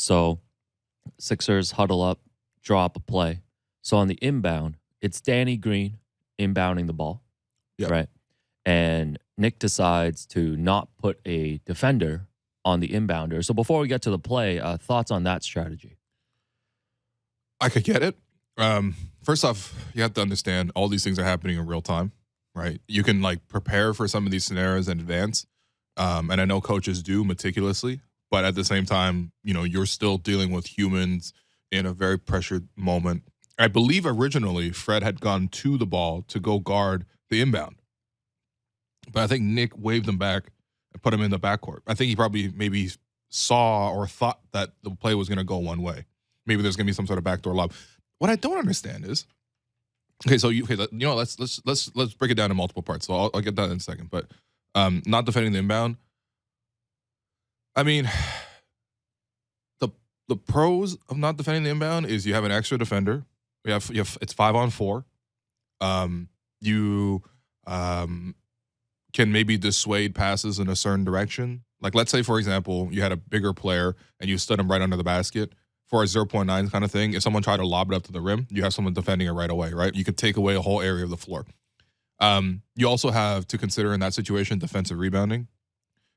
So Sixers huddle up, drop a play. So on the inbound, it's Danny Green inbounding the ball, Yep. right? And Nick decides to not put a defender on the inbounder. So before we get to the play, thoughts on that strategy? I could get it. First off, you have to understand all these things are happening in real time, right? You can like prepare for some of these scenarios in advance. And I know coaches do meticulously, but at the same time, you're still dealing with humans in a very pressured moment. I believe originally Fred had gone to the ball to go guard the inbound. But I think Nick waved him back and put him in the backcourt. I think he probably maybe saw or thought that the play was going to go one way. Maybe there's going to be some sort of backdoor lob. What I don't understand is, let's break it down in multiple parts. So I'll get that in a second. But not defending the inbound. I mean, the pros of not defending the inbound is you have an extra defender. You have it's 5-on-4. You can maybe dissuade passes in a certain direction. Like, let's say, for example, you had a bigger player and you stood him right under the basket for a 0.9 kind of thing. If someone tried to lob it up to the rim, you have someone defending it right away, right? You could take away a whole area of the floor. You also have to consider in that situation defensive rebounding,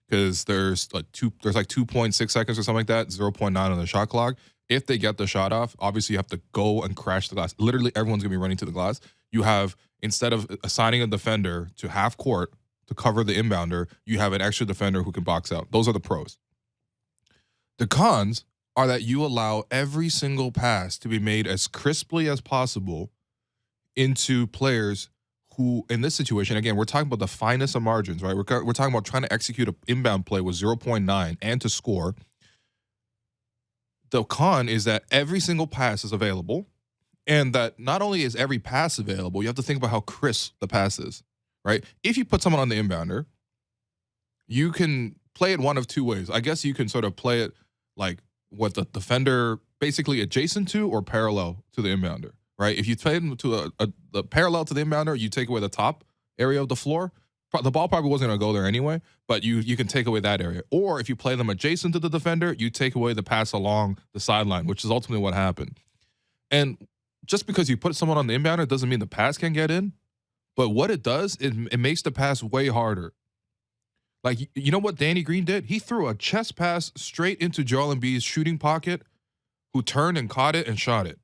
because there's like 2.6 seconds or something like that, 0.9 on the shot clock. If they get the shot off, obviously you have to go and crash the glass. Literally everyone's gonna be running to the glass. You have, instead of assigning a defender to half court to cover the inbounder, you have an extra defender who can box out. Those are the pros. The cons are that you allow every single pass to be made as crisply as possible into players who, in this situation, again, we're talking about the finest of margins, right? We're talking about trying to execute an inbound play with 0.9 and to score. The con is that every single pass is available, and that not only is every pass available, you have to think about how crisp the pass is, right? If you put someone on the inbounder, you can play it one of two ways. I guess you can sort of play it like what the defender basically adjacent to or parallel to the inbounder, right? If you play them to a parallel to the inbounder, you take away the top area of the floor. The ball probably wasn't going to go there anyway, but you can take away that area. Or if you play them adjacent to the defender, you take away the pass along the sideline, which is ultimately what happened. And just because you put someone on the inbounder doesn't mean the pass can get in. But what it does, it makes the pass way harder. Like, you know what Danny Green did? He threw a chest pass straight into Joel Embiid's shooting pocket, who turned and caught it and shot it.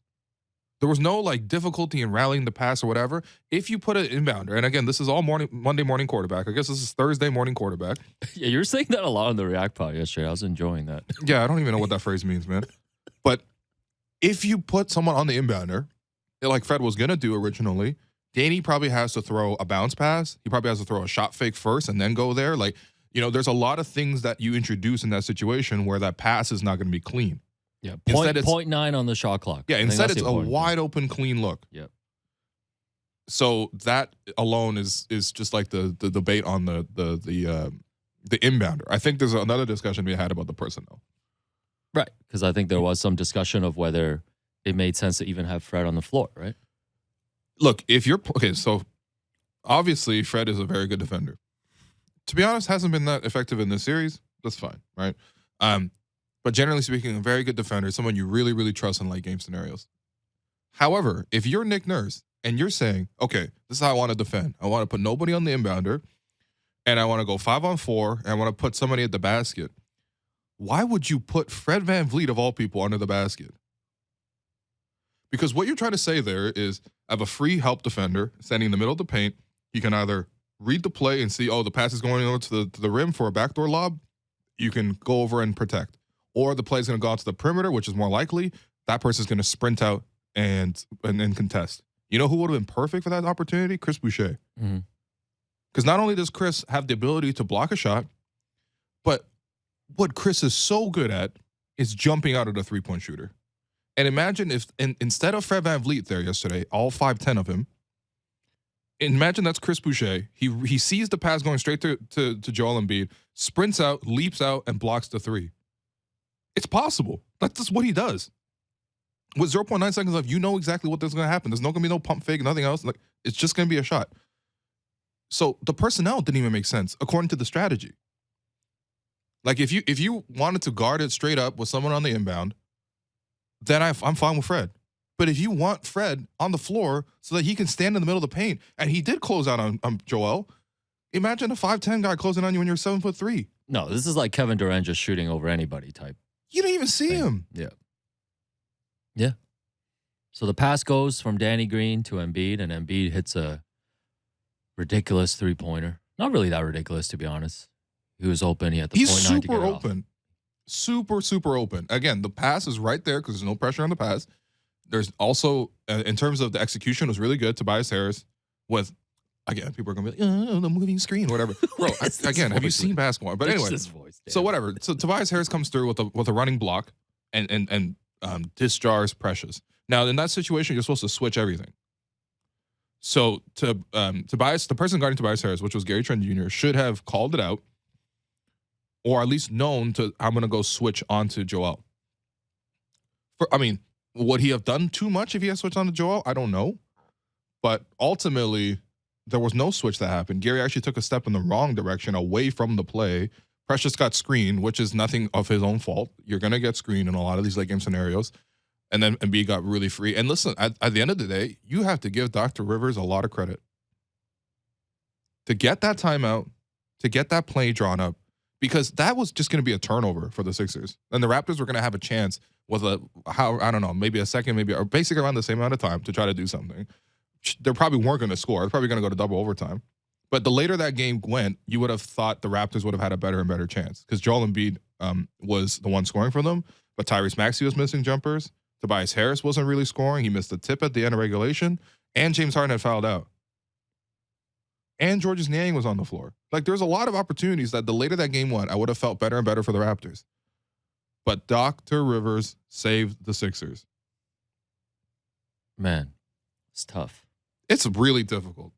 There was no like difficulty in rallying the pass or whatever. If you put an inbounder, and again, this is all Monday morning quarterback. I guess this is Thursday morning quarterback. Yeah, you're saying that a lot on the React Pod yesterday. I was enjoying that. Yeah, I don't even know what that phrase means, man. But if you put someone on the inbounder, like Fred was going to do originally, Danny probably has to throw a bounce pass. He probably has to throw a shot fake first and then go there. Like, there's a lot of things that you introduce in that situation where that pass is not going to be clean. Yeah, Instead, it's 0.9 on the shot clock. Yeah, instead it's a wide open, clean look. Yep. So that alone is just like the debate on the inbounder. I think there's another discussion we had about the personnel. Right, because I think there was some discussion of whether it made sense to even have Fred on the floor, right? Look, so obviously Fred is a very good defender. To be honest, hasn't been that effective in this series. That's fine, right? But generally speaking, a very good defender, someone you really, really trust in late game scenarios. However, if you're Nick Nurse and you're saying, okay, this is how I want to defend. I want to put nobody on the inbounder, and I want to go 5-on-4, and I want to put somebody at the basket. Why would you put Fred VanVleet, of all people, under the basket? Because what you're trying to say there is, I have a free help defender standing in the middle of the paint. He can either read the play and see, the pass is going over to the rim for a backdoor lob. You can go over and protect. Or the play is going to go out to the perimeter, which is more likely. That person is going to sprint out and contest. You know who would have been perfect for that opportunity? Chris Boucher. Because not only does Chris have the ability to block a shot, but what Chris is so good at is jumping out of the three-point shooter. And imagine if, instead of Fred VanVleet there yesterday, all 5'10" of him, imagine that's Chris Boucher. He sees the pass going straight to Joel Embiid, sprints out, leaps out, and blocks the three. It's possible. That's just what he does. With 0.9 seconds left, you know exactly what's going to happen. There's not going to be no pump fake, nothing else. Like, it's just going to be a shot. So the personnel didn't even make sense according to the strategy. Like if you wanted to guard it straight up with someone on the inbound, then I'm fine with Fred. But if you want Fred on the floor so that he can stand in the middle of the paint, and he did close out on Joel, imagine a 5'10" guy closing on you when you're 7'3". No, this is like Kevin Durant just shooting over anybody type. You don't even see thing. him. Yeah. Yeah. So the pass goes from Danny Green to Embiid, and Embiid hits a ridiculous three-pointer. Not really that ridiculous, to be honest. He was open. He had the He's point nine to get super it off. open. Super open. Again, the pass is right there because there's no pressure on the pass. There's also, in terms of the execution, was really good. Tobias Harris with, again, people are going to be like, oh, the moving screen, whatever. Bro, again, have you seen basketball? But anyway, so whatever. So Tobias Harris comes through with a running block and disjars Precious. Now, in that situation, you're supposed to switch everything. So Tobias, the person guarding Tobias Harris, which was Gary Trent Jr., should have called it out, or at least known to, I'm going to go switch onto Joel. Would he have done too much if he had switched on to Joel? I don't know. But ultimately, there was no switch that happened. Gary actually took a step in the wrong direction away from the play. Precious got screened, which is nothing of his own fault. You're going to get screened in a lot of these late game scenarios. And then Embiid got really free. And listen, at the end of the day, you have to give Dr. Rivers a lot of credit. To get that timeout, to get that play drawn up, because that was just going to be a turnover for the Sixers. And the Raptors were going to have a chance with maybe a second, or basically around the same amount of time to try to do something. They probably weren't going to score. They're probably going to go to double overtime. But the later that game went, you would have thought the Raptors would have had a better and better chance because Joel Embiid was the one scoring for them, but Tyrese Maxey was missing jumpers. Tobias Harris wasn't really scoring. He missed a tip at the end of regulation, and James Harden had fouled out. And Georges Niang was on the floor. Like, there's a lot of opportunities that the later that game went, I would have felt better and better for the Raptors. But Dr. Rivers saved the Sixers. Man, it's tough. It's really difficult.